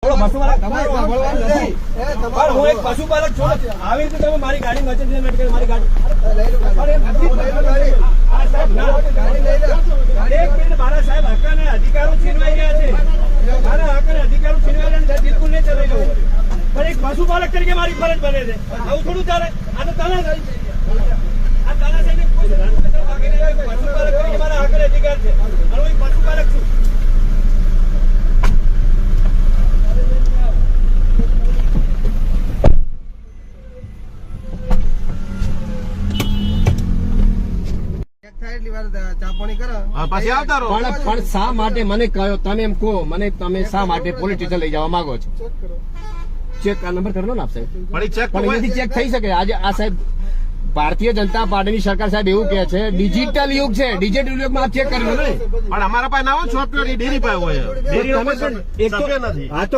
હું એક પશુપાલક છું, આવી રીતે તમે મારી ગાડી મચી મારી ગાડી એક મિનિટ, મારા સાહેબ હક્કાના અધિકારો છીનવાઈ ગયા છે, મારા હક્કાના અધિકારો છીનવાઈ રહ્યા બિલકુલ નહીં ચલાવી લઉં, પણ એક પશુપાલક તરીકે મારી ફરજ બને છે. આવું થોડું ચાલે? આ તો તાનાશાહી છે. આ તાનાશાહી પશુપાલક તરીકે મારા હક્કાનો અધિકાર છે અને હું એક પશુપાલક છું. પણ શા માટે મને કહ્યો? તમે એમ કહો મને, તમે શા માટે પોલીસ સ્ટેશન લઈ જવા માંગો છો? ચેક આ નંબર કરો ને આપ સાહેબ, પણ એનાથી ચેક થઈ શકે. આજે આ સાહેબ ભારતીય જનતા પાર્ટીની સરકાર સાહેબ એવું કે છે ડિજિટલ યુગ છે, ડિજિટલ યુગમાં આપ ચેક કરી લો ને. પણ અમારા પાસે ના હોય સોફ્ટવેર, ડેરી પાસે હોય. આ તો